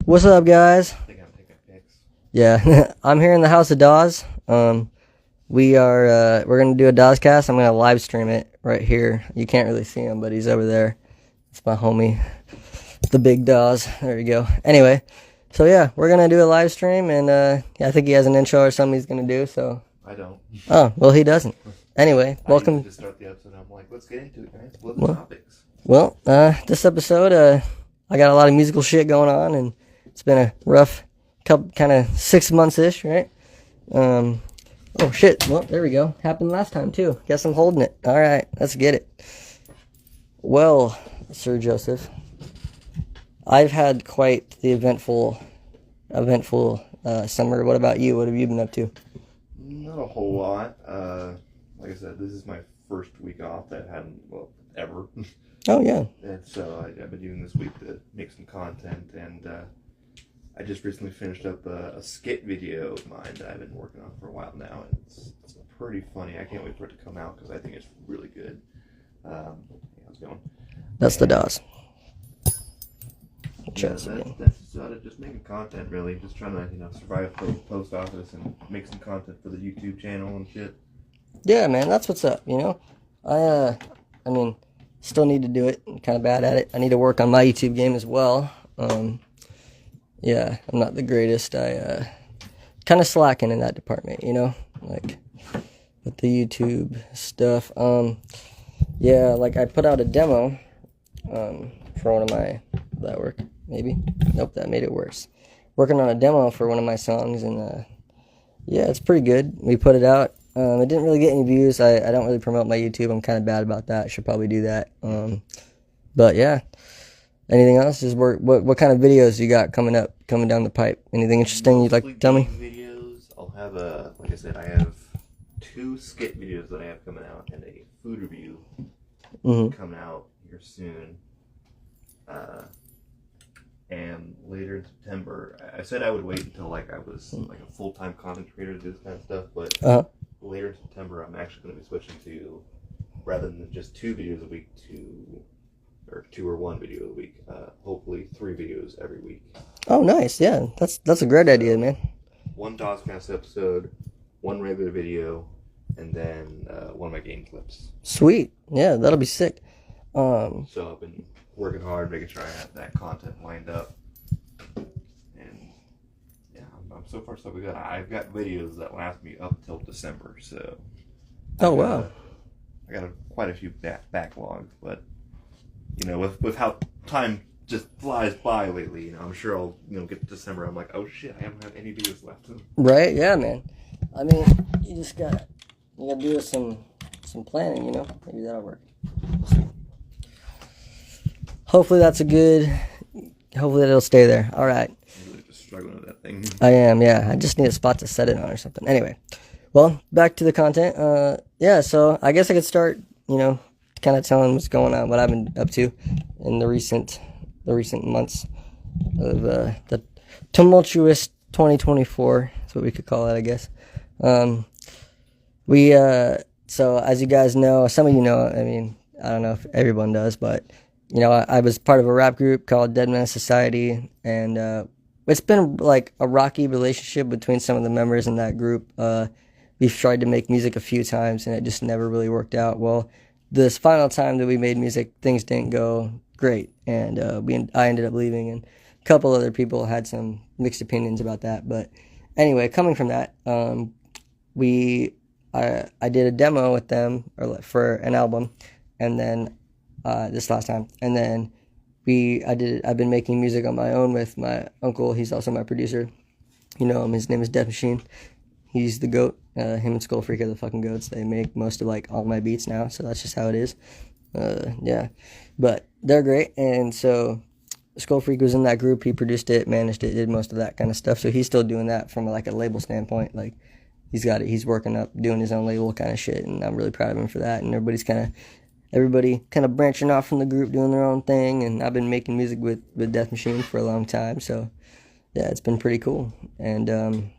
What's up, guys? I think I'm taking pics. Yeah, I'm here in the house of Dawes. We're gonna do a Dawescast. I'm gonna live stream it right here. You can't really see him, but he's over there. It's my homie, the big Dawes. There you go. Anyway, so yeah, we're gonna do a live stream, and yeah, I think he has an intro or something he's gonna do. So. I don't. Oh well, he doesn't. Anyway, welcome. To start the episode, I'm like, let's get into it, guys. What are the topics? Well, this episode, I got a lot of musical shit going on, and it's been a rough couple, kind of 6 months-ish, right? Oh, shit. Well, there we go. Happened last time, too. Guess I'm holding it. All right, let's get it. Well, Sir Joseph, I've had quite the eventful summer. What about you? What have you been up to? Not a whole lot. Like I said, this is my first week off that I hadn't, ever. Oh, yeah. And so I've been using this week to make some content, and I just recently finished up a skit video of mine that I've been working on for a while now, and it's pretty funny. I can't wait for it to come out because I think it's really good. How's it going? That's the Dawes. Yeah, that's about it. Just making content, really. Just trying to, survive the post office and make some content for the YouTube channel and shit. Yeah, man, that's what's up, I mean, still need to do it. I'm kind of bad at it. I need to work on my YouTube game as well. Yeah, I'm not the greatest. I kind of slacking in that department, like with the YouTube stuff. Yeah, like I put out a demo for one of my, did that work? Maybe? Nope, that made it worse. Working on a demo for one of my songs, and yeah, it's pretty good. We put it out. It didn't really get any views. I don't really promote my YouTube. I'm kind of bad about that. I should probably do that. But yeah. Anything else? Just what kind of videos you got coming down the pipe? Anything interesting you'd like to tell me? Videos. I'll have like I said, I have 2 skit videos that I have coming out and a food review coming out here soon. And later in September, I said I would wait until I was like a full-time content creator to do this kind of stuff, but later in September, I'm actually going to be switching to, rather than just 2 videos a week, 2 or 1 video a week, hopefully 3 videos every week. Oh, nice. Yeah, that's a great idea, man. 1 Dawescast episode, 1 regular video, and then 1 of my game clips. Sweet. Yeah, that'll be sick. So I've been working hard, making sure I have that content lined up. And yeah, I'm so far so good. I've got videos that last me up till December, so. Oh, wow. I got quite a few backlogs, but with how time just flies by lately, I'm sure I'll get to December. I'm like, oh shit, I haven't had any videos left. Right? Yeah, man. I mean, you gotta do some planning. Maybe that'll work. Hopefully hopefully it'll stay there. All right. I'm really just struggling with that thing. I am, yeah. I just need a spot to set it on or something. Anyway, well, back to the content. Yeah, so I guess I could start, kind of telling what's going on, what I've been up to in the recent months of the tumultuous 2024. That's what we could call it, I guess. So as you guys know, some of you know, I mean, I don't know if everyone does, but I was part of a rap group called Dead Man Society, and it's been like a rocky relationship between some of the members in that group. We've tried to make music a few times, and it just never really worked out. Well, this final time that we made music, things didn't go great, and I ended up leaving, and a couple other people had some mixed opinions about that. But anyway, coming from that, I did a demo with them for an album, and then this last time, and then I've been making music on my own with my uncle. He's also my producer. His name is Death Machine. He's the GOAT. Him and Skull Freak are the fucking goats. They make most of all my beats now, so that's just how it is. Yeah, but they're great. And so Skull Freak was in that group. He produced it, managed it, did most of that kind of stuff. So he's still doing that from a label standpoint. Like he's got it. He's working up, doing his own label kind of shit, and I'm really proud of him for that. And everybody kind of branching off from the group, doing their own thing. And I've been making music with Death Machine for a long time, so yeah, it's been pretty cool. And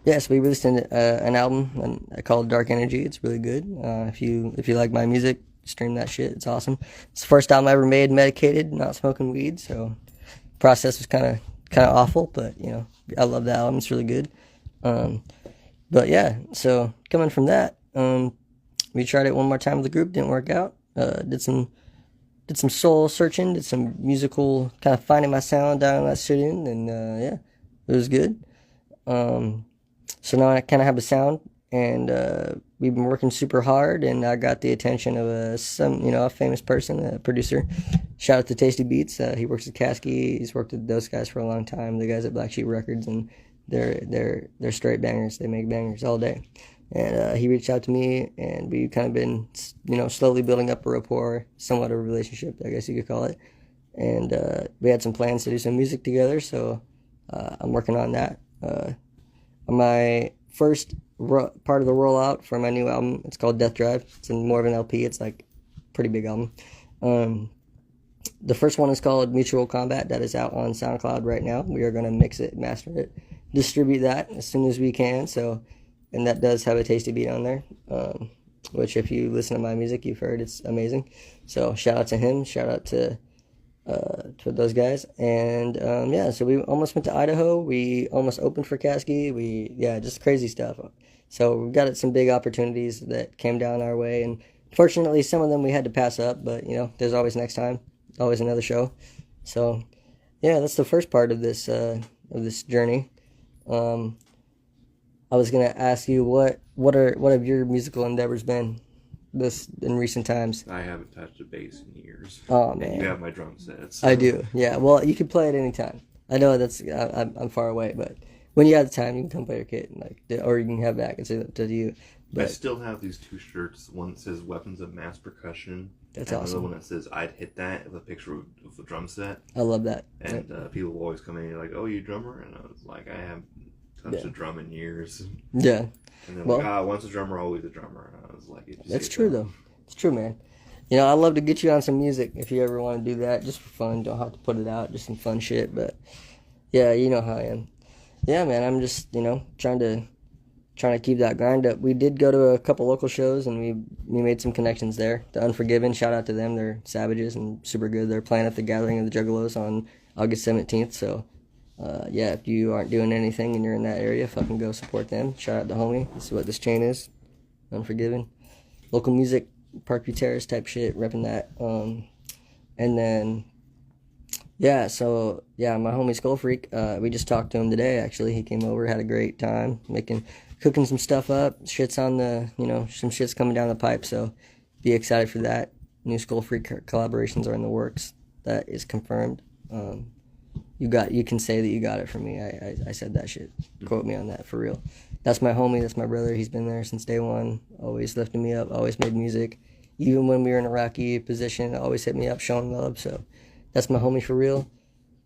yeah, so we released an album called Dark Energy. It's really good. If you like my music, stream that shit. It's awesome. It's the first album I ever made medicated, not smoking weed. So process was kind kind of awful, but I love that album. It's really good. But yeah, so coming from that, we tried it one more time with the group, didn't work out. Did some soul searching, did some musical kind of finding my sound down in that studio, and yeah, it was good. So now I kind of have a sound, and we've been working super hard, and I got the attention of a famous person, a producer. Shout out to Tasty Beats. He works at Caskey. He's worked with those guys for a long time. The guys at Black Sheep Records, and they're straight bangers. They make bangers all day. And he reached out to me, and we've kind of been, slowly building up a rapport, somewhat of a relationship, I guess you could call it. And we had some plans to do some music together, so I'm working on that. My first part of the rollout for my new album, it's called Death Drive. It's in more of an LP. It's like a pretty big album. The first one is called Mutual Combat. That is out on SoundCloud right now. We are going to mix it, master it, distribute that as soon as we can. And that does have a Tasty Beat on there, which if you listen to my music, you've heard it's amazing. So shout out to him. Shout out to those guys. And yeah, so we almost went to Idaho. We almost opened for Caskey. Just crazy stuff. So we've got some big opportunities that came down our way, and fortunately some of them we had to pass up, but there's always next time, always another show. So yeah, that's the first part of this journey. I was gonna ask you what have your musical endeavors been in recent times? I haven't touched a bass in years. Oh man, you have my drum sets. So. I do. Yeah. Well, you can play it anytime. I know I'm far away, but when you have the time, you can come play your kit, or you can have back. It's up to you. But I still have these two shirts. One that says "Weapons of Mass Percussion." That's and awesome. Another one that says "I'd hit that" with a picture of the drum set. I love that. And people will always come in and like, "Oh, you a drummer?" And I was like, "I haven't touched a drum in years." Yeah. And then once a drummer, always a drummer. And I was like, "That's true, though. It's true, man." I'd love to get you on some music if you ever want to do that, just for fun. Don't have to put it out, just some fun shit. But yeah, you know how I am. Yeah, man. I'm just trying to keep that grind up. We did go to a couple local shows, and we made some connections there. The Unforgiven, shout out to them. They're savages and super good. They're playing at the Gathering of the Juggalos on August 17th. So yeah, if you aren't doing anything and you're in that area, fucking go support them. Shout out to homie. This is what this chain is. Unforgiven. Local music, Parkview Terrace type shit, repping that. And then yeah, so yeah, my homie Skull Freak, we just talked to him today actually. He came over, had a great time cooking some stuff up. Shit's on the some shit's coming down the pipe, so be excited for that. New Skull Freak collaborations are in the works. That is confirmed. You can say that you got it from me. I said that shit. Quote me on that, for real. That's my homie. That's my brother. He's been there since day one. Always lifting me up. Always made music. Even when we were in a rocky position, always hit me up, showing love. So that's my homie for real.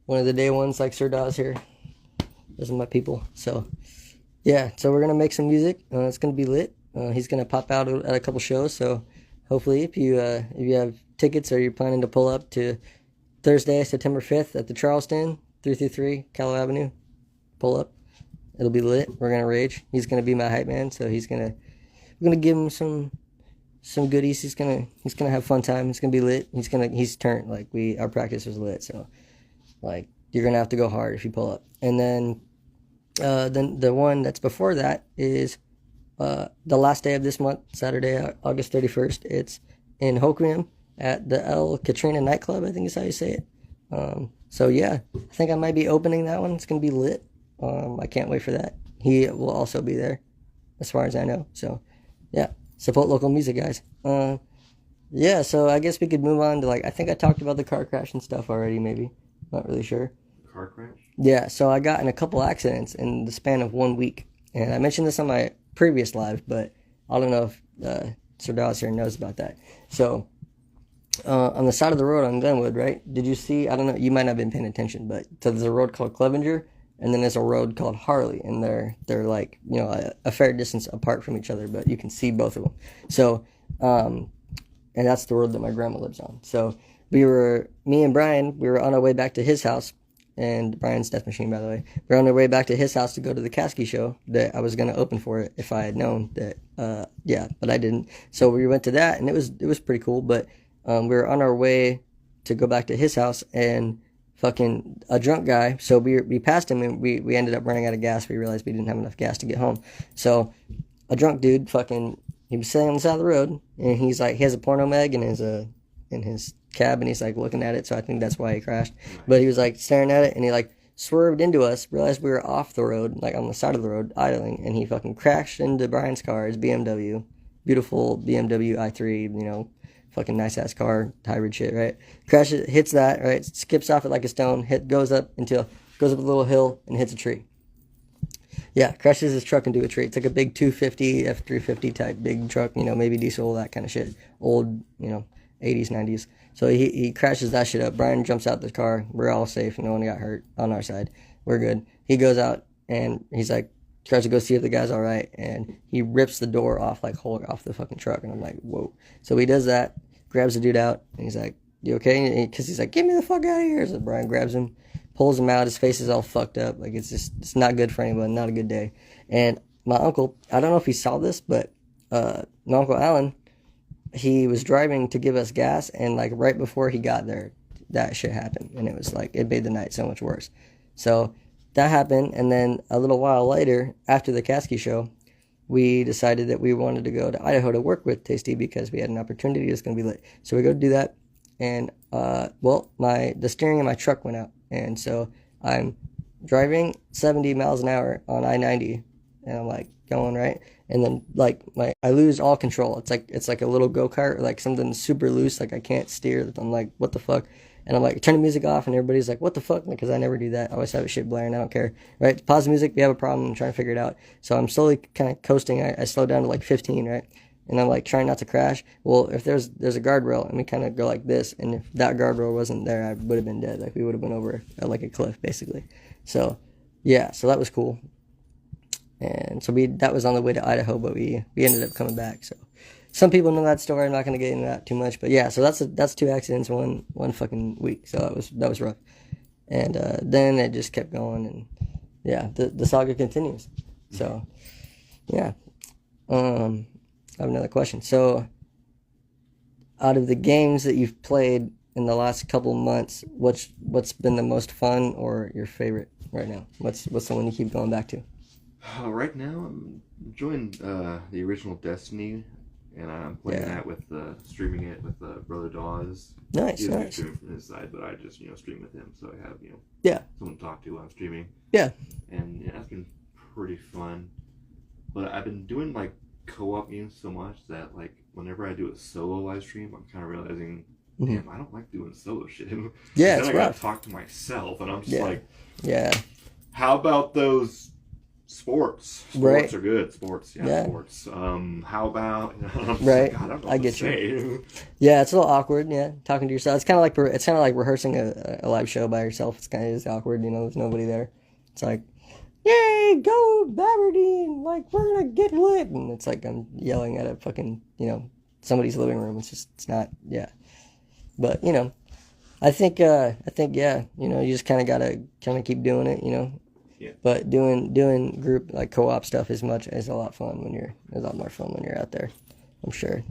One of the day ones, like Sir Dawes here. Those are my people. So yeah, so we're gonna make some music. It's gonna be lit. He's gonna pop out at a couple shows. So hopefully, if you have tickets or you're planning to pull up to Thursday, September 5th at the Charleston, 333 Callow Avenue, pull up. It'll be lit. We're gonna rage. He's gonna be my hype man, so we're gonna give him some goodies. He's gonna have fun time. It's gonna be lit. He's turned, our practice was lit, so you're gonna have to go hard if you pull up. And then the one that's before that is the last day of this month, Saturday, August 31st. It's in Hoquiam at the El Katrina nightclub, I think is how you say it. So yeah, I think I might be opening that one. It's gonna be lit. I can't wait for that. He will also be there, as far as I know. So yeah, support local music, guys. Yeah, so I guess we could move on to I think I talked about the car crash and stuff already, maybe. Not really sure. Car crash? Yeah, so I got in a couple accidents in the span of 1 week. And I mentioned this on my previous live, but I don't know if Sir Dawes here knows about that. So on the side of the road on Glenwood, right? Did you see, I don't know, you might not have been paying attention, but so there's a road called Clevenger, and then there's a road called Harley, and they're a fair distance apart from each other, but you can see both of them. So, and that's the road that my grandma lives on. So me and Brian, we were on our way back to his house, and Brian's Death Machine, by the way. We were on our way back to his house to go to the Caskey show that I was going to open for it if I had known that, but I didn't. So we went to that, and it was pretty cool, but we were on our way to go back to his house, and fucking a drunk guy. So we passed him and we ended up running out of gas. We realized we didn't have enough gas to get home. So a drunk dude fucking, he was sitting on the side of the road and he's like, he has a porno mag in his cab and he's like looking at it. So I think that's why he crashed. But he was like staring at it and he like swerved into us, realized we were off the road, like on the side of the road, idling, and he fucking crashed into Brian's car, his BMW. Beautiful BMW i3, you know, fucking nice ass car, hybrid shit, right? Crashes, hits that, right? Skips off it like a stone, goes up a little hill and hits a tree. Yeah, crashes his truck into a tree. It's like a big 250 F350 type big truck, you know, maybe diesel, that kind of shit. Old, you know, 80s, 90s. So he crashes that shit up. Brian jumps out the car. We're all safe. No one got hurt on our side. We're good. He goes out and he's like, tries to go see if the guy's all right. And he rips the door off, like, off the fucking truck. And I'm like, whoa. So he does that, grabs the dude out. And he's like, you okay? Because he's like, get me the fuck out of here. So Brian grabs him, pulls him out. His face is all fucked up. Like, it's not good for anyone. Not a good day. And my uncle, I don't know if he saw this, but my Uncle Alan, he was driving to give us gas, and like right before he got there, that shit happened, and it was like, it made the night so much worse. So that happened, and then a little while later, after the Kasky show, we decided that we wanted to go to Idaho to work with Tasty because we had an opportunity that's going to be lit. So we go to do that, and the steering of my truck went out, and so I'm driving 70 miles an hour on I-90, and I'm like going right, and then like I lose all control. It's like a little go-kart, like something super loose, like I can't steer. I'm like, what the fuck? And I'm like, turn the music off, and everybody's like, what the fuck? Because I never do that. I always have shit blaring. I don't care. Right? Pause the music. We have a problem. I'm trying to figure it out. So I'm slowly kind of coasting. I slow down to like 15, right? And I'm like trying not to crash. Well, if there's a guardrail, and we kind of go like this, and if that guardrail wasn't there, I would have been dead. Like we would have been over like a cliff, basically. So, yeah. So that was cool. And so that was on the way to Idaho, but we ended up coming back. So some people know that story. I'm not going to get into that too much, but yeah. So that's 2 accidents one fucking week. So that was rough. And then it just kept going, and yeah, the saga continues. So yeah. I have another question. So out of the games that you've played in the last couple months, what's been the most fun or your favorite right now? What's the one you keep going back to? Right now, I'm enjoying the original Destiny, and I'm playing that with streaming it with Brother Dawes. Nice, He nice. streaming from his side, but I just stream with him, so I have someone to talk to while I'm streaming. Yeah, and that's been pretty fun. But I've been doing like co-op games so much that like whenever I do a solo live stream, I'm kind of realizing, damn, I don't like doing solo shit. Yeah, it's then I rough. gotta talk to myself, and I'm just like, yeah. How about those? Sports right. are good. Sports. How about right? God, I don't know I get you. Yeah, it's a little awkward. Yeah, talking to yourself. It's kind of like rehearsing a live show by yourself. It's kind of awkward. There's nobody there. It's like, yay, go Aberdeen! Like we're gonna get lit, and it's like I'm yelling at a fucking somebody's living room. It's not. Yeah, but I think yeah. You just kind of gotta keep doing it. Yeah. But doing group like co-op stuff is a lot fun a lot more fun when you're out there, I'm sure.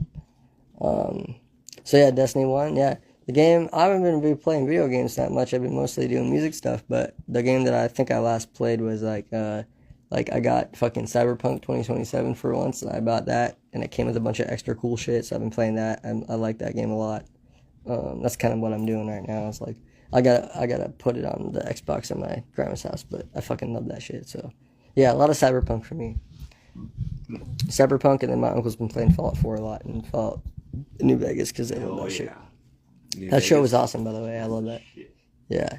So yeah, Destiny 1, yeah. The game, I haven't been really playing video games that much. I've been mostly doing music stuff, but the game that I think I last played was like I got fucking Cyberpunk 2077 for once, and I bought that, and it came with a bunch of extra cool shit, so I've been playing that. I like that game a lot. That's kind of what I'm doing right now. It's like, I gotta put it on the Xbox at my grandma's house, but I fucking love that shit. So, yeah, a lot of Cyberpunk for me. Cyberpunk, and then my uncle's been playing Fallout 4 a lot, and Fallout New Vegas, because they love that shit. That show was awesome, by the way. I love that. Shit. Yeah.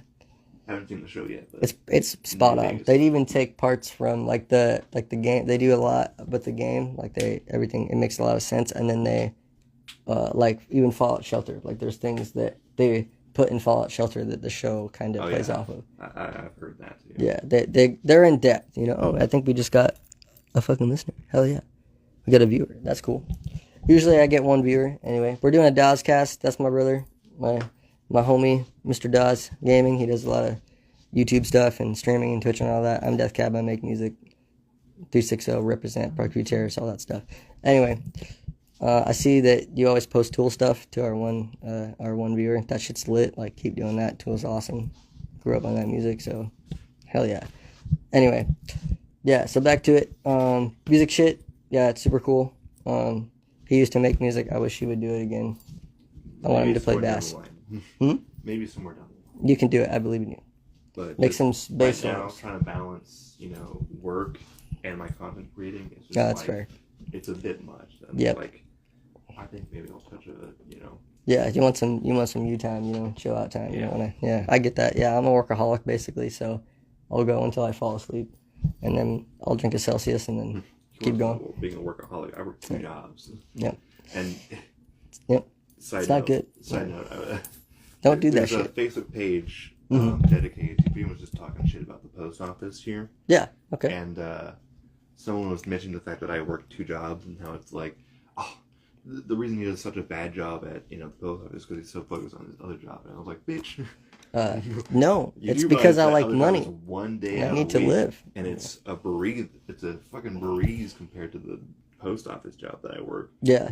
I haven't seen the show yet, but it's spot on. They'd even take parts from like the game. They do a lot with the game. Like everything, it makes a lot of sense. And then they like even Fallout Shelter. Like there's things that they put in Fallout Shelter that the show kind of plays off of. I've heard that too. Yeah, they're in depth. I think we just got a fucking listener. Hell yeah, we got a viewer. That's cool. Usually I get one viewer. Anyway, we're doing a Dawes cast. That's my brother, my homie, Mr. Dawes Gaming. He does a lot of YouTube stuff and streaming and Twitch and all that. I'm Death Cab. I make music. 360 represent Parkview Terrace, all that stuff. Anyway. I see that you always post Tool stuff to our one viewer. That shit's lit. Like, keep doing that. Tool's awesome. grew up on that music, so hell yeah. Anyway, yeah, so back to it. Music shit, yeah, it's super cool. He used to make music. I wish he would do it again. I want him to play bass. Maybe somewhere down the line. You can do it. I believe in you. But make some bass right now, songs. trying to balance, work and my content creating. It's just that's fair. It's a bit much. Yeah. I think maybe I'll touch Yeah, you want some you time, chill out time. Yeah. I get that. Yeah, I'm a workaholic basically, so I'll go until I fall asleep, and then I'll drink a Celsius and then keep going. Well, being a workaholic, I work 2 jobs. Yep. And it's not good. Side note. Don't do that shit. There's a Facebook page dedicated to pretty much just talking shit about the post office here. Yeah. Okay. And someone was mentioning the fact that I work 2 jobs and how it's like, the reason he does such a bad job at the post office is because he's so focused on his other job. And I was like, bitch. No, it's because I like money. One day I need to live, and it's a breeze. It's a fucking breeze compared to the post office job that I work. Yeah.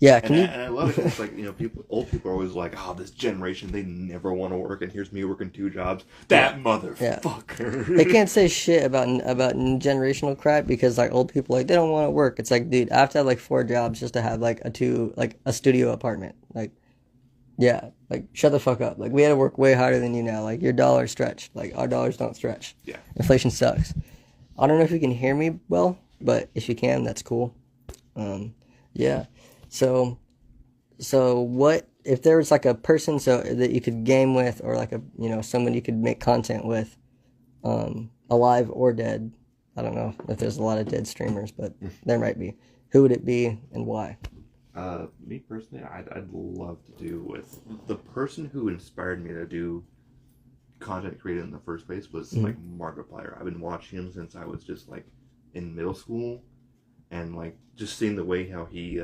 And I love it. It's like old people are always like, oh, this generation, they never want to work, and here's me working 2 jobs. That motherfucker. They can't say shit about generational crap because like old people they don't want to work. It's like, dude, I have to have 4 jobs just to have a studio apartment. Yeah, shut the fuck up. We had to work way harder than you now. Your dollars stretch. Our dollars don't stretch. Yeah. Inflation sucks. I don't know if you can hear me well, but if you can, that's cool. Yeah. So what if there was a person that you could game with, or someone you could make content with, alive or dead? I don't know if there's a lot of dead streamers, but there might be. Who would it be and why? Me personally, I'd love to do with the person who inspired me to do content created in the first place was Markiplier. I've been watching him since I was just in middle school, and just seeing the way how he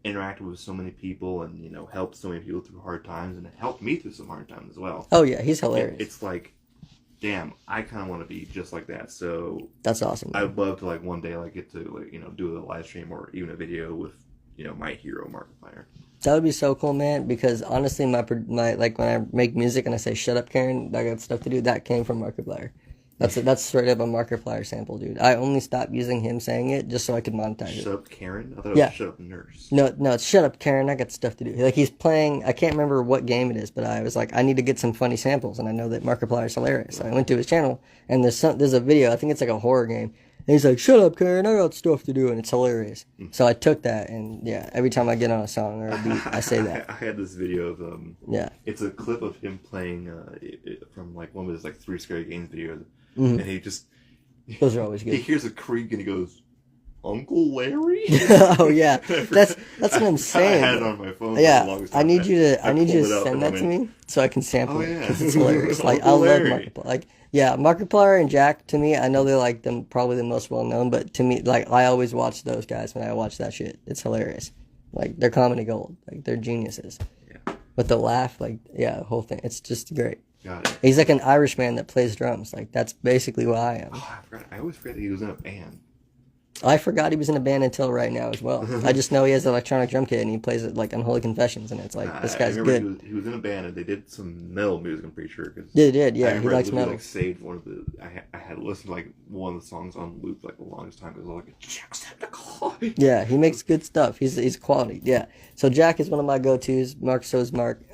interacted with so many people and helped so many people through hard times, and it helped me through some hard times as well. Oh yeah, he's hilarious. It's damn, I kind of want to be just like that. So that's awesome. I'd love to one day get to do a live stream or even a video with my hero Markiplier. That would be so cool, man. Because honestly, my when I make music and I say "Shut up, Karen," I got stuff to do. That came from Markiplier. That's straight up a Markiplier sample, dude. I only stopped using him saying it just so I could monetize it. Shut up, Karen? I thought it was shut up, nurse. No, it's shut up, Karen. I got stuff to do. He's playing. I can't remember what game it is, but I was I need to get some funny samples, and I know that Markiplier is hilarious. So I went to his channel, and there's a video. I think it's a horror game. And he's like, "Shut up, Karen. I got stuff to do," and it's hilarious. So I took that, and yeah, every time I get on a song or a beat, I say that. I had this video of Yeah. It's a clip of him playing from one of his 3 Scary Games videos, and he just. Those are always good. He hears a creak and he goes, "Uncle Larry?" Oh yeah, that's what I'm saying. I had it on my phone. Yeah, for the longest time. I need you to send that to me so I can sample it because it's hilarious. I love Markiplier. Markiplier and Jack. To me, I know they're probably the most well known, but to me, I always watch those guys when I watch that shit. It's hilarious. They're comedy gold. They're geniuses. Yeah. But the laugh, the whole thing, it's just great. Got it. He's an Irishman that plays drums. That's basically who I am. Oh, I forgot. I always forget that he was in a band. I forgot he was in a band until right now as well. I just know he has an electronic drum kit and he plays it Unholy Confessions, and it's this guy's good. He was in a band and they did some metal music. I'm pretty sure. They did, yeah. He likes metal. Saved one of the. I had listened to one of the songs on loop the longest time because I was Jacksepticeye. Yeah, he makes good stuff. He's quality. Yeah. So Jack is one of my go-tos. So is Mark.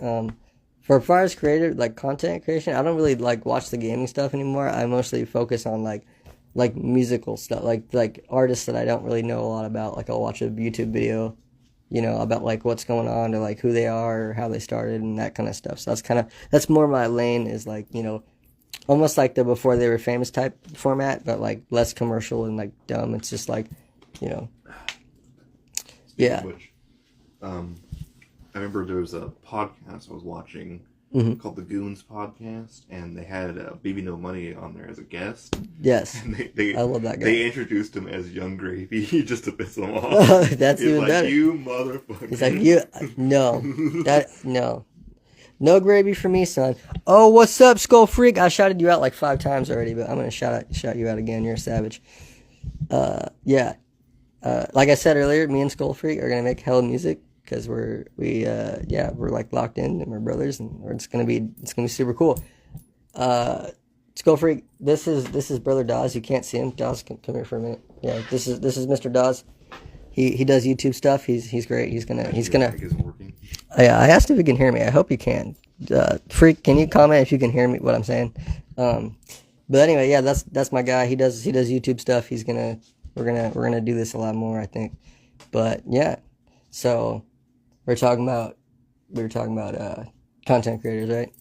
For as far as creator content creation, I don't really watch the gaming stuff anymore. I mostly focus on musical stuff, like artists that I don't really know a lot about. I'll watch a YouTube video, about what's going on or who they are or how they started and that kind of stuff. So that's more my lane is almost the before they were famous type format, but less commercial and dumb. It's just Speaking yeah. Of which, I remember there was a podcast I was watching called the Goons Podcast, and they had BB No Money on there as a guest. Yes, and I love that guy. They introduced him as Young Gravy just to piss him off. That's He's even better. You motherfucker. He's no gravy for me, son. Oh, what's up, Skull Freak? I shouted you out 5 times already, but I'm gonna shout you out again. You're a savage. Yeah. Like I said earlier, me and Skull Freak are gonna make hella music. Because we're locked in and we're brothers, and it's gonna be super cool. Skull Freak. This is Brother Dawes. You can't see him. Dawes, come here for a minute. Yeah, this is Mr. Dawes. He does YouTube stuff. He's great. He's gonna. Isn't working. Yeah, I asked if he can hear me. I hope he can. Freak, can you comment if you can hear me? What I'm saying. But anyway, yeah, that's my guy. He does YouTube stuff. We're gonna do this a lot more, I think. But yeah, so we were talking about content creators, right?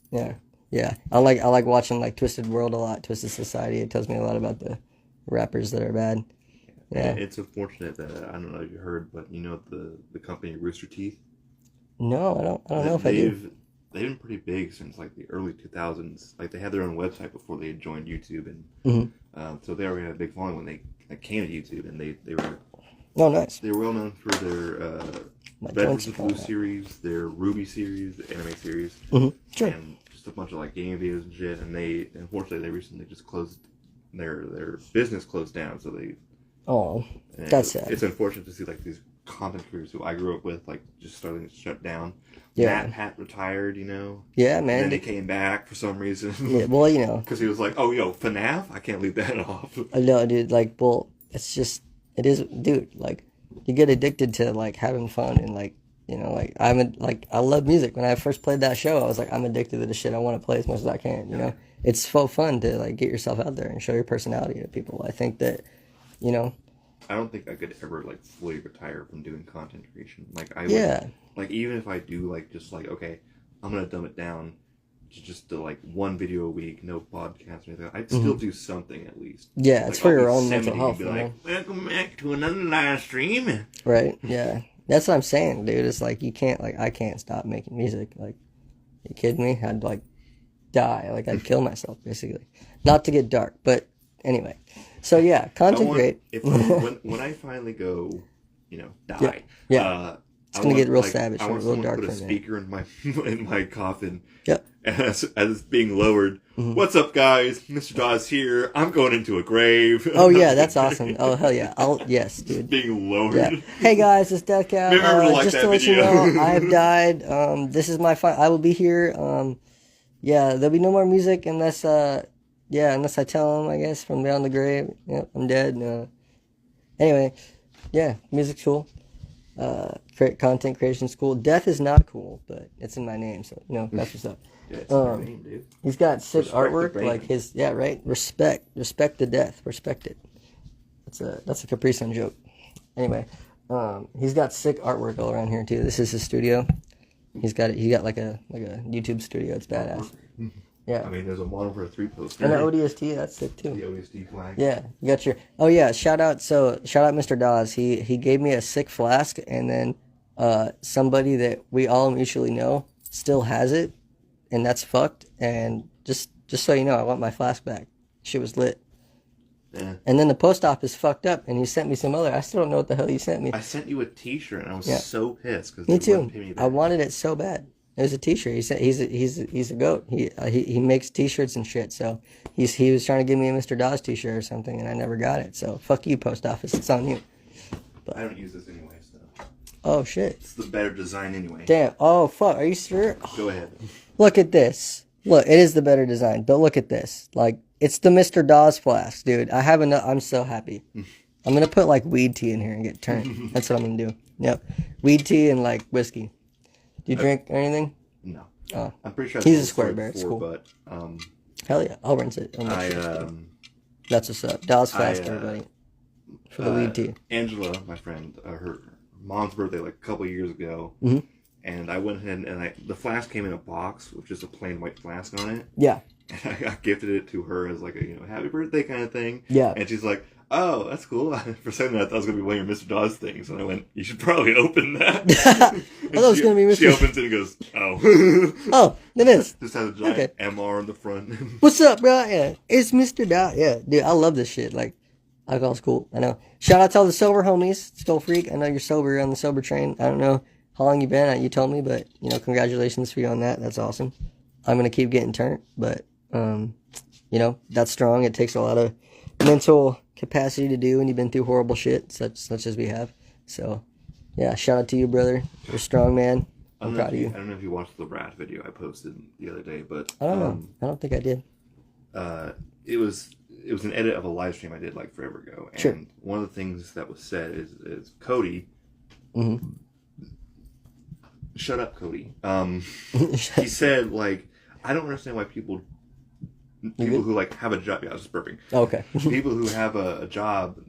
Yeah. I like watching like Twisted World a lot, Twisted Society. It tells me a lot about the rappers that are bad. Yeah. It's unfortunate that I don't know if you heard, but you know the company Rooster Teeth. No, I don't know if I do. They've been pretty big since like the early 2000s. Like they had their own website before they had joined YouTube, and so they already had a big following when they came to YouTube, and they were. Oh, nice. They were well known for their Red vs. Blue series, their Ruby series, the anime series, Sure. and just a bunch of like game videos and shit. And unfortunately they recently just closed their business closed down. So that's sad. It's unfortunate to see like these content creators who I grew up with like just starting to shut down. Yeah. Matt retired, you know. Yeah, man. And then he came back for some reason. Yeah, well, you know, because he was like, "Oh, yo, FNAF, I can't leave that off." No, dude. Like, well, it's just it is, dude. Like, you get addicted to like having fun and like, you know, like I love music. When I first played that show, I was like, I'm addicted to the shit. I want to play as much as I can. You know, it's so fun to like get yourself out there and show your personality to people. I think that, you know. I don't think I could ever like fully retire from doing content creation. Like I would, like even if I do like just like okay, I'm gonna dumb it down to just to like one video a week, no podcast or anything. I'd still do something at least. Yeah, like, it's for your own mental health. Be like, welcome back to another live stream. Right. Yeah, that's what I'm saying, dude. It's like I can't stop making music. Like, you kidding me? I'd like die. Like I'd kill myself basically. Not to get dark, but anyway. So yeah, content create. When I finally go, you know, die. Yeah. It's gonna get real like, savage. I want real someone dark to put a speaker in my coffin. Yep. As it's being lowered. What's up, guys? Mr. Dawes here. I'm going into a grave. Oh yeah, that's awesome. Oh hell yeah. Yes, dude. Being lowered. Yeah. Hey guys, it's Death Cat. Just to let you know, I have died. This is my I will be here. Yeah, there'll be no more music unless unless I tell them, I guess, from beyond the grave. Yep, I'm dead. No. Anyway, yeah, music's cool. Content creation's cool. Death is not cool, but it's in my name, so you know that's what's up. Yeah, it's in my name, dude. He's got sick artwork, like his right. Respect the death. Respect it. That's a Capri Sun joke. Anyway, he's got sick artwork all around here too. This is his studio. He got like a YouTube studio. It's badass. Yeah. I mean, there's a model for a 3-poster. And an ODST, that's sick too. The ODST flag. Yeah, you got your. Oh yeah, shout out Mr. Dawes. He gave me a sick flask, and then somebody that we all mutually know still has it, and that's fucked. And just so you know, I want my flask back. Shit was lit. Yeah. And then the post office fucked up, and he sent me some other. I still don't know what the hell he sent me. I sent you a T-shirt, and I was so pissed because me too. I wanted it so bad. It was a T-shirt. He said he's a goat. He makes T-shirts and shit. So he was trying to give me a Mr. Dawes T-shirt or something, and I never got it. So fuck you, post office. It's on you. But I don't use this anyway. So. Oh shit. It's the better design anyway. Damn. Oh fuck. Are you sure? Go ahead. Look at this. Look, it is the better design. But look at this. Like it's the Mr. Dawes flask, dude. I have enough. I'm so happy. I'm gonna put like weed tea in here and get turned. That's what I'm gonna do. Yep. Weed tea and like whiskey. Do you drink or anything? No. Oh. I'm pretty sure he's a square bear. It's cool. But hell yeah, I'll rinse it. That's what's up. Dawes flask, everybody. For the weed tea. Angela, my friend, her mom's birthday like a couple of years ago, and I went ahead and the flask came in a box with just a plain white flask on it. Yeah. And I gifted it to her as like a happy birthday kind of thing. Yeah. And she's like, "Oh, that's cool." For a second, I thought it was gonna be one of your Mr. Dawes things, and I went, "You should probably open that." I thought it was gonna be Mr. She opens it and goes, "Oh." Oh, it is. Just has a giant MR on the front. What's up, bro? Yeah, it's Mr. Dawes. Yeah, dude, I love this shit. Like, alcohol's cool. I know. Shout out to all the sober homies. Skull Freak, I know you're sober on the sober train. I don't know how long you've been. You told me, but congratulations for you on that. That's awesome. I'm gonna keep getting turned, but that's strong. It takes a lot of mental capacity to do, and you've been through horrible shit such as we have. So yeah, shout out to you, brother. You're a strong man. I'm proud of you. I don't know if you watched the rat video I posted the other day, but I don't know. I don't think I did. it was an edit of a live stream I did like forever ago, and sure. one of the things that was said is Cody. Mm-hmm. Shut up, Cody. He said, like, I don't understand why people who like have a job. Yeah, I was just burping. Okay. People who have a job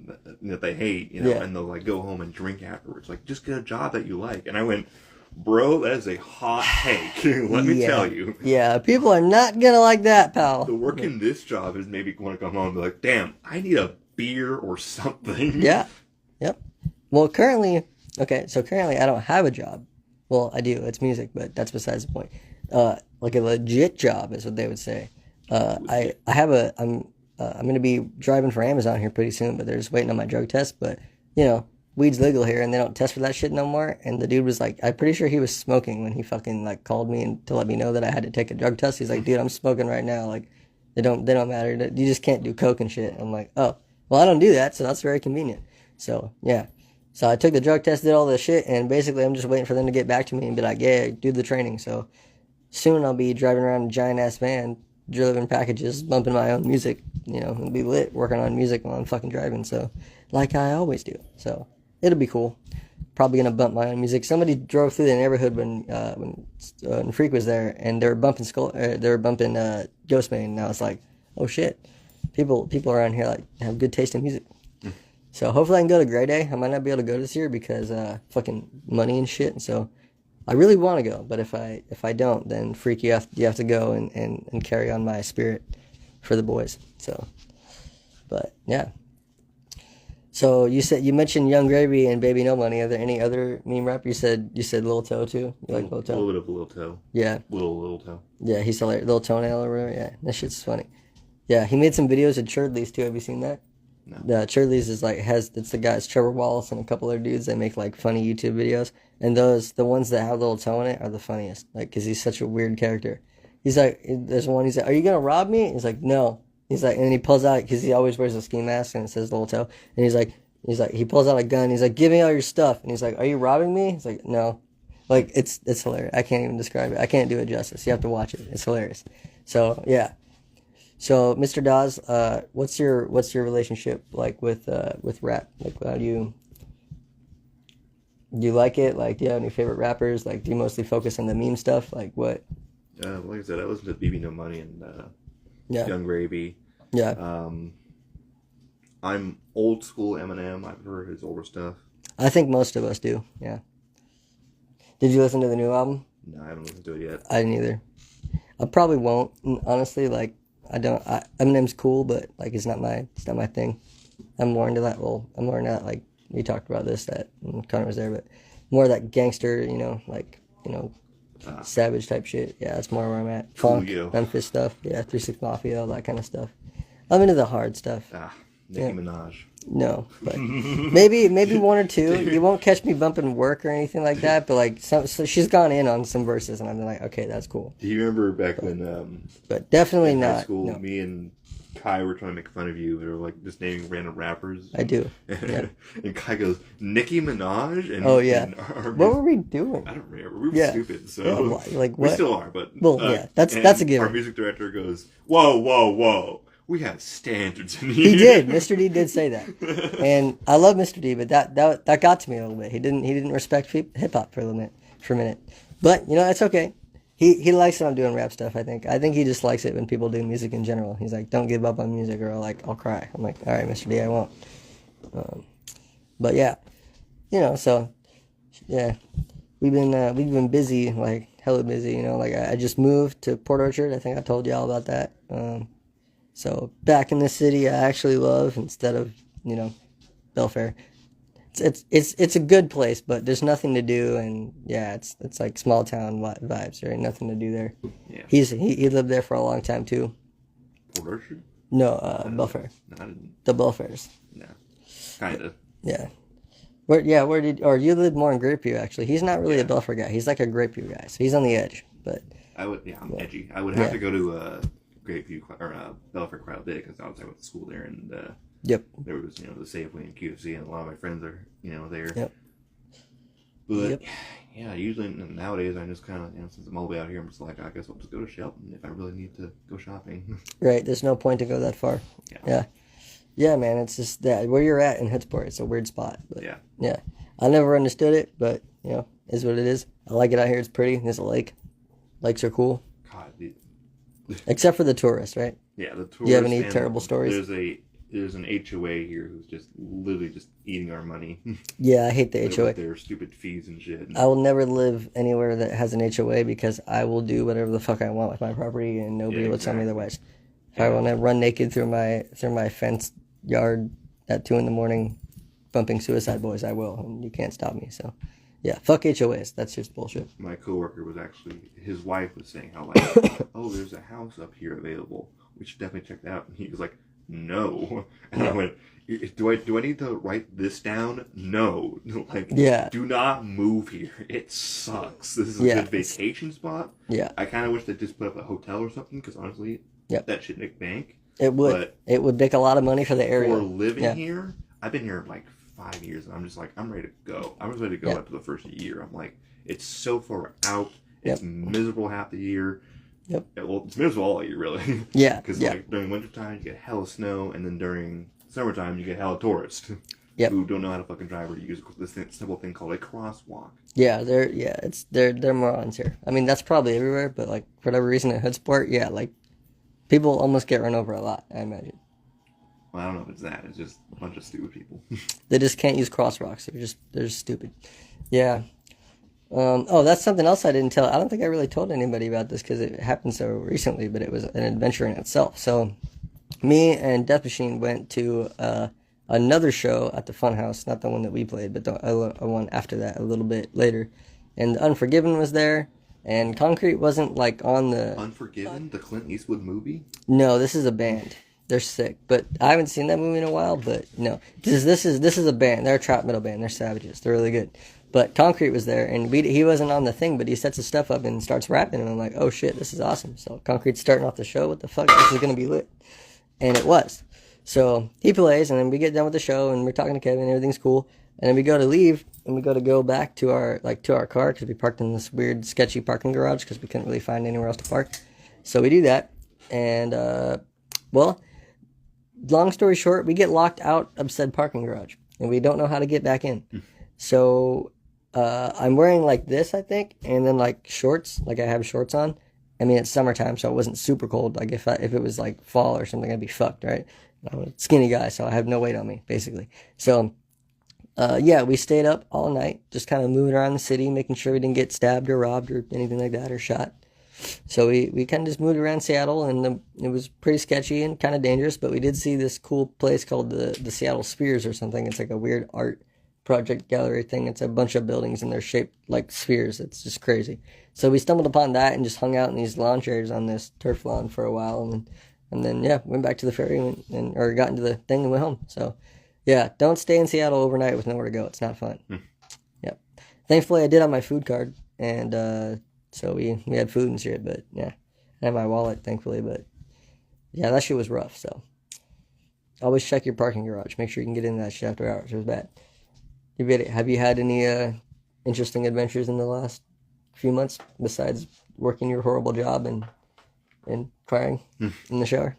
that they hate, you know, yeah. and they'll like go home and drink afterwards. Like, just get a job that you like. And I went, bro, that is a hot take. Let me tell you. Yeah, people are not gonna like that, pal. The work in this job is maybe want to come home and be like, damn, I need a beer or something. Yeah. Yep. Well, currently I don't have a job. Well, I do. It's music, but that's besides the point. Like a legit job is what they would say. I'm gonna be driving for Amazon here pretty soon, but they're just waiting on my drug test. But you know, weed's legal here, and they don't test for that shit no more. And the dude was like, I'm pretty sure he was smoking when he fucking like called me and to let me know that I had to take a drug test. He's like, dude, I'm smoking right now. Like, they don't matter. You just can't do coke and shit. I'm like, oh, well, I don't do that, so that's very convenient. So yeah. So I took the drug test, did all this shit, and basically I'm just waiting for them to get back to me and be like, yeah, do the training. So soon I'll be driving around in a giant-ass van, delivering packages, bumping my own music, you know, and be lit, working on music while I'm fucking driving. So, like I always do. So it'll be cool. Probably gonna bump my own music. Somebody drove through the neighborhood when Freak was there, and they were bumping Ghostbane, and I was like, oh shit, people around here like have good taste in music. So hopefully I can go to Grey Day. I might not be able to go this year because fucking money and shit. So I really want to go, but if I don't, then Freak, you have to go and carry on my spirit for the boys. So, but yeah. So you mentioned Young Gravy and Baby No Money. Are there any other meme rap? You said Lil Toe too. You like Lil Toe? A little bit of Lil Toe. Yeah. Little Toe. Yeah, he's hilarious. Lil Toenail or whatever. Yeah, that shit's funny. Yeah, he made some videos of Churdleys too. Have you seen that? No. The Churdleys is like it's the guys Trevor Wallace and a couple other dudes that make like funny YouTube videos, and the ones that have Lil Toe in it are the funniest. Like, cause he's such a weird character. He's like, there's one. He's like, "Are you gonna rob me?" He's like, "No." He's like, and then he pulls out because he always wears a ski mask and it says Lil Toe, and he's like, he pulls out a gun. He's like, "Give me all your stuff," and he's like, "Are you robbing me?" He's like, "No." Like, it's hilarious. I can't even describe it. I can't do it justice. You have to watch it. It's hilarious. So yeah. So, Mr. Dawes, what's your relationship like with rap? Like, how do you like it? Like, do you have any favorite rappers? Like, do you mostly focus on the meme stuff? Like, what? Like I said, I listen to BB No Money and Young Gravy. Yeah. I'm old school Eminem. I've heard his older stuff. I think most of us do. Yeah. Did you listen to the new album? No, I haven't listened to it yet. I didn't either. I probably won't. Honestly, like. Eminem's cool, but like it's not my thing. I'm more into that. Well, I'm more into that. Like we talked about this, that Connor was there, but more of that gangster, savage type shit. Yeah, that's more where I'm at. Funk, Memphis stuff. Yeah, 3 6 Mafia, all that kind of stuff. I'm into the hard stuff. Nicki Minaj. No, but maybe one or two. You won't catch me bumping Work or anything like that, but like so she's gone in on some verses, and I'm like, okay, that's cool. Do you remember back when? But definitely in not. High school, no. Me and Kai were trying to make fun of you. We were like just naming random rappers. I do. Yeah. And Kai goes, Nicki Minaj. And, oh yeah. And what were we doing? I don't remember. We were stupid. So like what? We still are, but yeah, that's a given. Our music director goes, whoa. We have standards in here. He did. Mr. D did say that, and I love Mr. D, but that got to me a little bit. He didn't respect hip hop for a minute, but it's okay. He likes it. I'm doing rap stuff. I think he just likes it when people do music in general. He's like, don't give up on music, or I'll cry. I'm like, all right, Mr. D, I won't. But yeah, so yeah, we've been busy, like hella busy. Like I just moved to Port Orchard. I think I told y'all about that. So back in the city, I actually love instead of Belfair. It's a good place, but there's nothing to do, and yeah, it's like small town vibes. There ain't nothing to do there. Yeah. He lived there for a long time too. Port Orchard? No, Belfair. No, I didn't. The Belfairs. No, kinda. Yeah. Where you lived more in Grapeview actually. He's not really a Belfair guy. He's like a Grapeview guy, so he's on the edge. But I'm edgy. I would have to go to Grapeview or Belfair quite a bit because I went to school there, and yep. There was the Safeway and QFC, and a lot of my friends are there. Yep. But yeah, usually nowadays I just kind of, since I'm all the way out here, I'm just like, I guess I'll just go to Shelton if I really need to go shopping. Right. There's no point to go that far. Yeah. Yeah, man. It's just that where you're at in Hoodsport, it's a weird spot. But, yeah. I never understood it, but is what it is. I like it out here. It's pretty. There's a lake. Lakes are cool. God, except for the tourists, right? Yeah, the tourists. Do you have any terrible stories? There's an HOA here who's just literally just eating our money. Yeah, I hate the HOA. With their stupid fees and shit. I will never live anywhere that has an HOA because I will do whatever the fuck I want with my property and nobody will tell me otherwise. If I want to run naked through my fenced yard at 2 a.m. bumping Suicide Boys, I will, and you can't stop me. So, yeah, fuck HOAs. That's just bullshit. My coworker was actually, his wife was saying how like, oh, there's a house up here available. We should definitely check that out. And he was like, no. And I went, do I need to write this down? No. Like, do not move here. It sucks. This is a good vacation spot. Yeah. I kind of wish they'd just put up a hotel or something, because honestly, that should make bank. It would. But it would make a lot of money for the area. For living here, I've been here like 5 years, and I'm just like, I'm ready to go. I was ready to go after the first year. I'm like, it's so far out. It's miserable half the year. Yep. Well, it's miserable all year, really. Yeah. Because like during wintertime, you get hella snow, and then during summertime, you get hella tourists who don't know how to fucking drive or use this simple thing called a crosswalk. Yeah, they're morons here. I mean, that's probably everywhere, but like for whatever reason in Hoodsport, like people almost get run over a lot, I imagine. Well, I don't know if it's that. It's just a bunch of stupid people. They just can't use crosswalks. They're just stupid. Yeah. That's something else I didn't tell. I don't think I really told anybody about this because it happened so recently, but it was an adventure in itself. So, me and Death Machine went to another show at the Funhouse, not the one that we played, but the one after that, a little bit later. And Unforgiven was there, and Concrete wasn't like on the... Unforgiven? The Clint Eastwood movie? No, this is a band. They're sick, but I haven't seen that movie in a while. But no, this is a band. They're a trap metal band. They're savages. They're really good. But Concrete was there, and he wasn't on the thing, but he sets his stuff up and starts rapping, and I'm like, oh shit, this is awesome. So Concrete's starting off the show. What the fuck? This is gonna be lit, and it was. So he plays, and then we get done with the show, and we're talking to Kevin, and everything's cool, and then we go to leave, and we go back to our car because we parked in this weird, sketchy parking garage because we couldn't really find anywhere else to park. So we do that, and long story short, we get locked out of said parking garage, and we don't know how to get back in. So I'm wearing like this, I think, and then like shorts, like I have shorts on. I mean, it's summertime, so it wasn't super cold. Like if it was like fall or something, I'd be fucked, right? I'm a skinny guy, so I have no weight on me, basically. So, we stayed up all night, just kind of moving around the city, making sure we didn't get stabbed or robbed or anything like that or shot. So we kind of just moved around Seattle, and it was pretty sketchy and kind of dangerous, but we did see this cool place called the Seattle Spheres or something. It's like a weird art project gallery thing. It's a bunch of buildings, and they're shaped like spheres. It's just crazy. So we stumbled upon that and just hung out in these lawn chairs on this turf lawn for a while, and then went back to the ferry or got into the thing and went home. So don't stay in Seattle overnight with nowhere to go. It's not fun. Yep. Thankfully, I did on my food card, and so we had food and shit, but I had my wallet, thankfully, but that shit was rough. So always check your parking garage. Make sure you can get into that shit after hours. It was bad. Have you had any interesting adventures in the last few months besides working your horrible job and crying in the shower?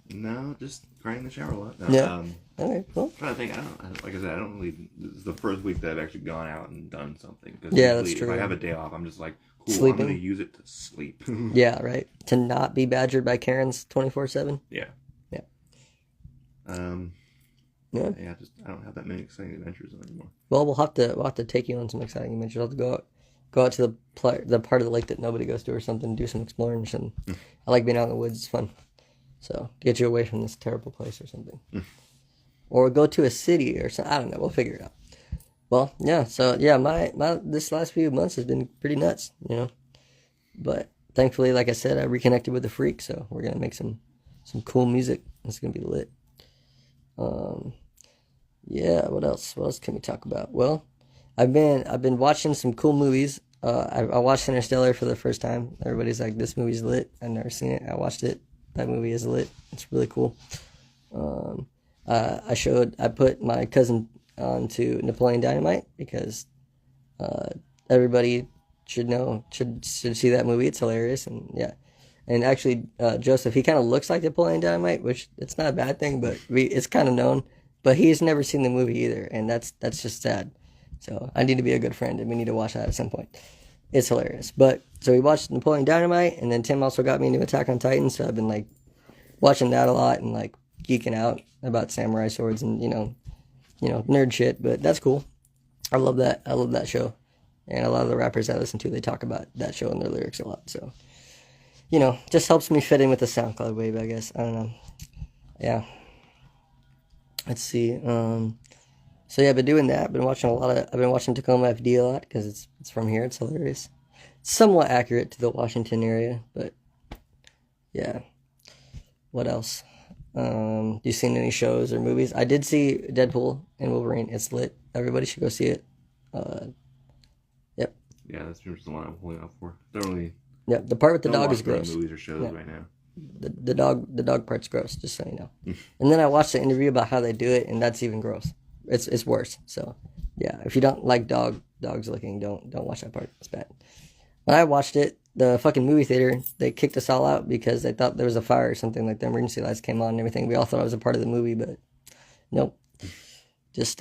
No, just crying in the shower a lot. No, yeah. Okay, cool. I'm trying to think. Like I said, I don't really. This is the first week that I've actually gone out and done something. That's true. If I have a day off, I'm just like, cool, sleeping. I'm going to use it to sleep. Yeah, right. To not be badgered by Karens 24/7. Yeah. Yeah. I don't have that many exciting adventures anymore. Well, we'll have to take you on some exciting adventures. I'll have to go out to the part of the lake that nobody goes to or something, do some exploring or something. I like being out in the woods. It's fun. So get you away from this terrible place or something. Or go to a city or something. I don't know. We'll figure it out. Well, yeah. So my this last few months has been pretty nuts, But thankfully, like I said, I reconnected with the Freak, so we're gonna make some cool music. It's gonna be lit. What else? What else can we talk about? Well, I've been watching some cool movies. I watched Interstellar for the first time. Everybody's like, "This movie's lit." I've never seen it. I watched it. That movie is lit. It's really cool. I put my cousin onto Napoleon Dynamite because Everybody should see that movie. It's hilarious, and yeah. And actually, Joseph, he kind of looks like Napoleon Dynamite, which it's not a bad thing, but it's kind of known. But he's never seen the movie either, and that's just sad. So I need to be a good friend, and we need to watch that at some point. It's hilarious. But so we watched Napoleon Dynamite, and then Tim also got me into Attack on Titan, so I've been like watching that a lot and like geeking out about samurai swords and nerd shit. But that's cool. I love that. I love that show, and a lot of the rappers I listen to, they talk about that show in their lyrics a lot. So just helps me fit in with the SoundCloud wave, I guess. I don't know. Yeah. Let's see. So yeah, I've been doing that. I've been watching Tacoma FD a lot because it's from here. It's hilarious. It's somewhat accurate to the Washington area, but yeah. What else? You seen any shows or movies? I did see Deadpool and Wolverine. It's lit. Everybody should go see it. Yep. Yeah, that's pretty much the one I'm holding out for. Don't really. Yeah, the part with the dog is gross. Movies or shows right now. The dog part's gross. Just so you know. And then I watched the interview about how they do it, and that's even gross. It's worse. So yeah, if you don't like dogs licking, don't watch that part. It's bad. When I watched it, the fucking movie theater, they kicked us all out because they thought there was a fire or something. Like the emergency lights came on and everything. We all thought it was a part of the movie, but nope. Just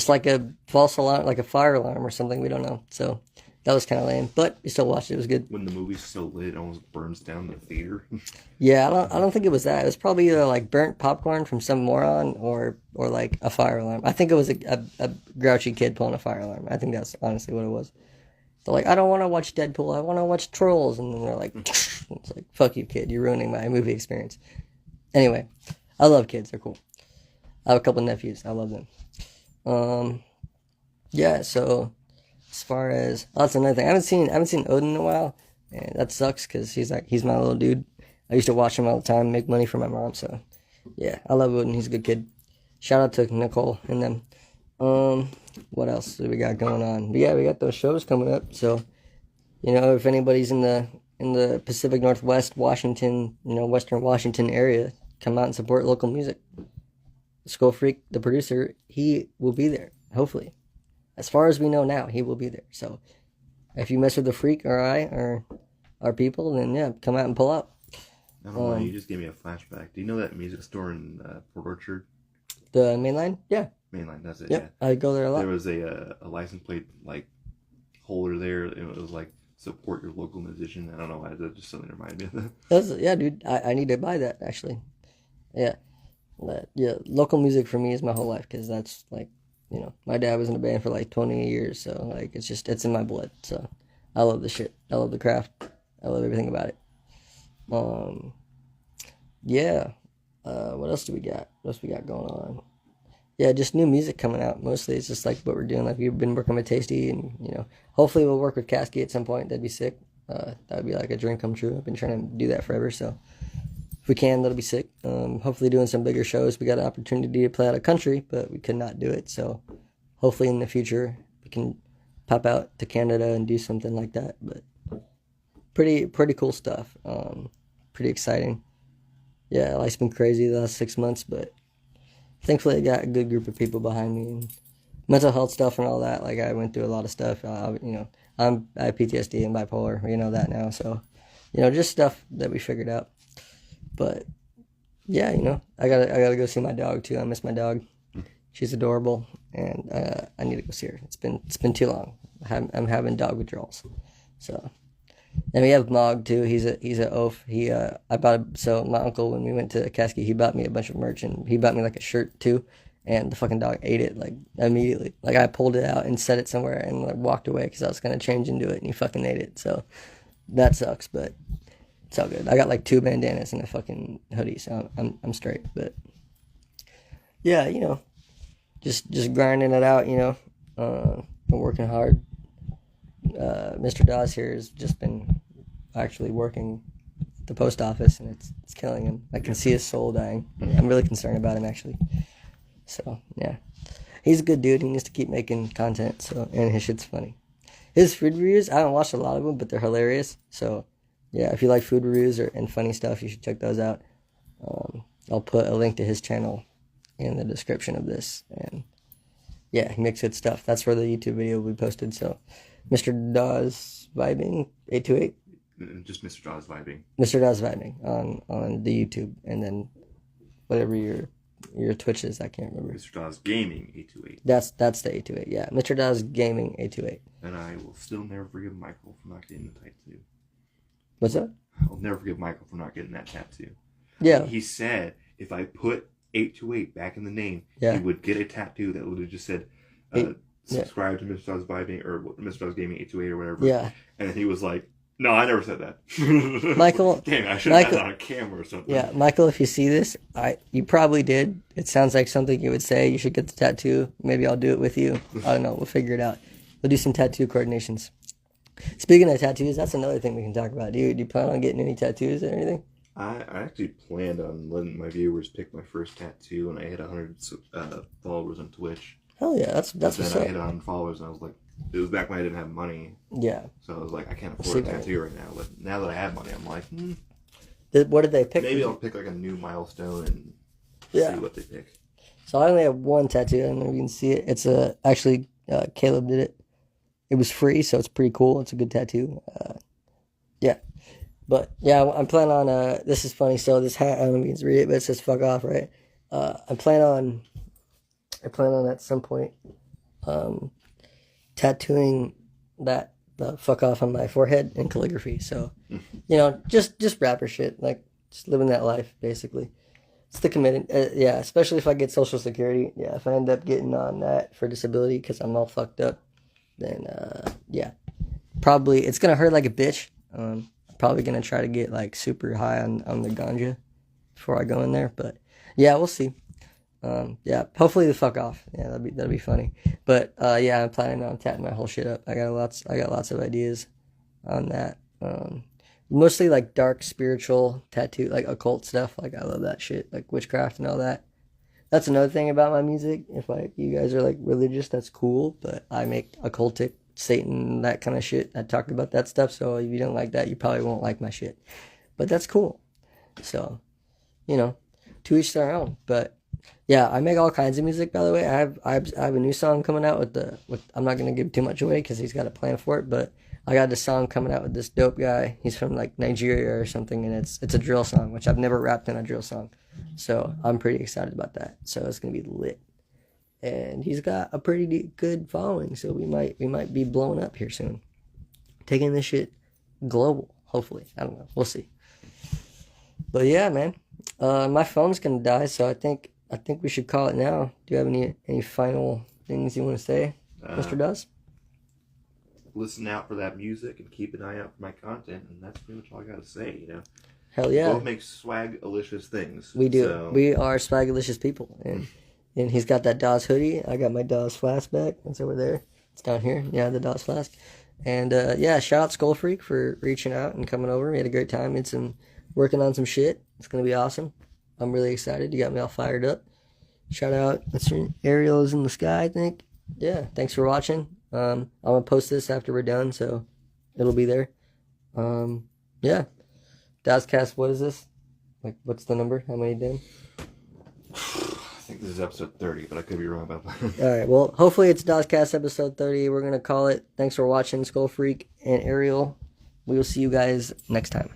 like a false alarm, like a fire alarm or something. We don't know. So that was kind of lame, but we still watched it. It was good. When the movie's so lit, it almost burns down the theater. Yeah, I don't think it was that. It was probably either like burnt popcorn from some moron or like a fire alarm. I think it was a grouchy kid pulling a fire alarm. I think that's honestly what it was. They're like, I don't want to watch Deadpool. I want to watch Trolls. And then they're like, it's like, fuck you, kid. You're ruining my movie experience. Anyway, I love kids. They're cool. I have a couple nephews. I love them. Yeah, so as far as, that's another thing. I haven't seen Odin in a while. And that sucks because he's my little dude. I used to watch him all the time, make money for my mom. So yeah, I love Odin. He's a good kid. Shout out to Nicole and them. What else do we got going on? But yeah, we got those shows coming up. So, if anybody's in the Pacific Northwest, Washington, Western Washington area, come out and support local music. Skull Freak, the producer, he will be there, hopefully. As far as we know now, he will be there. So, if you mess with the Freak or I or our people, then yeah, come out and pull up. I don't know, you just gave me a flashback. Do you know that music store in Port Orchard? The Mainline? Yeah. Mainline, that's it. Yep, yeah. I go there a lot. There was a license plate holder there. It was like support your local musician. I don't know why that just suddenly reminded me of that. Yeah, dude, I need to buy that actually. Yeah, local music for me is my whole life because that's like, my dad was in a band for like 20 years, so like it's in my blood. So I love the shit. I love the craft. I love everything about it. Yeah. What else do we got? What else we got going on? Yeah, just new music coming out. Mostly it's just like what we're doing. Like we've been working with Tasty and, hopefully we'll work with Kasky at some point. That'd be sick. That would be like a dream come true. I've been trying to do that forever. So if we can, that'll be sick. Hopefully doing some bigger shows. We got an opportunity to play out of country, but we could not do it. So hopefully in the future we can pop out to Canada and do something like that. But pretty cool stuff. Pretty exciting. Yeah, life's been crazy the last 6 months, but thankfully I got a good group of people behind me and mental health stuff and all that. Like I went through a lot of stuff. I have PTSD and bipolar. We know that now. So, just stuff that we figured out. But yeah, I gotta go see my dog too. I miss my dog. She's adorable, and I need to go see her. It's been too long. I'm having dog withdrawals. So. And we have Mog too. He's a oaf. So my uncle, when we went to Kasky, he bought me a bunch of merch and he bought me like a shirt too. And the fucking dog ate it like immediately. Like I pulled it out and set it somewhere and like walked away because I was gonna change into it and he fucking ate it. So that sucks, but it's all good. I got like 2 bandanas and a fucking hoodie, so I'm straight. But yeah, just grinding it out. Been working hard. Mr. Dawes here has just been actually working at the post office, and it's killing him. I can see his soul dying. I'm really concerned about him, actually. So, yeah. He's a good dude. He needs to keep making content, and his shit's funny. His food reviews, I haven't watched a lot of them, but they're hilarious. So, yeah, if you like food reviews and funny stuff, you should check those out. I'll put a link to his channel in the description of this, and Yeah, he makes good stuff. That's where the YouTube video will be posted. So, Mr. Dawes Vibing 828. Just Mr. Dawes Vibing. Mr. Dawes Vibing on the YouTube, and then whatever your Twitch is, I can't remember. Mr. Dawes Gaming 828. That's the 828. Yeah, Mr. Dawes Gaming 828. And I will still never forgive Michael for not getting the tattoo. What's that? I'll never forgive Michael for not getting that tattoo. Yeah. He said if I put 828 back in the name, yeah. he would get a tattoo that would have just said, subscribe to Mr. Dawes Vibing or Mr. Dawes Gaming 828 or whatever. Yeah. And then he was like, no, I never said that. Michael. Damn, I should have had that on camera or something. Yeah, Michael, if you see this, you probably did. It sounds like something you would say. You should get the tattoo. Maybe I'll do it with you. I don't know. We'll figure it out. We'll do some tattoo coordinations. Speaking of tattoos, that's another thing we can talk about. Do you plan on getting any tattoos or anything? I actually planned on letting my viewers pick my first tattoo, and I hit 100 followers on Twitch. Hell yeah, that's what's up. Then I hit 100 followers, and I was like, it was back when I didn't have money. Yeah. So I was like, I can't afford a tattoo right now. But now that I have money, I'm like, what did they pick? Maybe I'll pick like a new milestone and see what they pick. So I only have one tattoo. I don't know if you can see it. It's actually Caleb did it. It was free, so it's pretty cool. It's a good tattoo. Yeah. But yeah, I'm planning on this is funny. So this hat, I don't know if you can read it, but it says "fuck off," right? I plan on at some point tattooing the "fuck off" on my forehead in calligraphy. So, just rapper shit, like just living that life, basically. It's the commitment, yeah. Especially if I get Social Security, yeah. If I end up getting on that for disability because I'm all fucked up, then yeah, probably it's gonna hurt like a bitch. I'm probably gonna try to get like super high on the ganja before I go in there, but yeah, we'll see. Yeah, hopefully the fuck off. Yeah, that'll be funny. But yeah, I'm planning on tatting my whole shit up. I got lots of ideas on that. Mostly like dark spiritual tattoo, like occult stuff. Like I love that shit, like witchcraft and all that. That's another thing about my music. If like you guys are like religious, that's cool. But I make occultic, Satan, that kind of shit. I talk about that stuff. So if you don't like that, you probably won't like my shit. But that's cool. So, to each their own. But yeah, I make all kinds of music. By the way, I have a new song coming out with. I'm not gonna give too much away because he's got a plan for it. But I got this song coming out with this dope guy. He's from like Nigeria or something, and it's a drill song, which I've never rapped in a drill song. So I'm pretty excited about that. So it's gonna be lit, and he's got a pretty good following. So we might be blowing up here soon, taking this shit global. Hopefully, I don't know. We'll see. But yeah, man, my phone's gonna die, so I think we should call it now. Do you have any final things you want to say, Mr. Dawes? Listen out for that music and keep an eye out for my content, and that's pretty much all I gotta say. Hell yeah. We both make swagalicious things. We do. So. We are swagalicious people, and he's got that Dawes hoodie. I got my Dawes flask back. It's over there. It's down here. Yeah, the Dawes flask. And yeah, shout out Skull Freak for reaching out and coming over. We had a great time. Working on some shit. It's gonna be awesome. I'm really excited. You got me all fired up. Shout out. Ariel is in the sky, I think. Yeah. Thanks for watching. I'm gonna post this after we're done, so it'll be there. Yeah. Dawescast, what is this? Like, what's the number? How many done? I think this is episode 30, but I could be wrong about that. All right. Well, hopefully it's Dawescast episode 30. We're gonna call it. Thanks for watching, Skull Freak and Ariel. We will see you guys next time.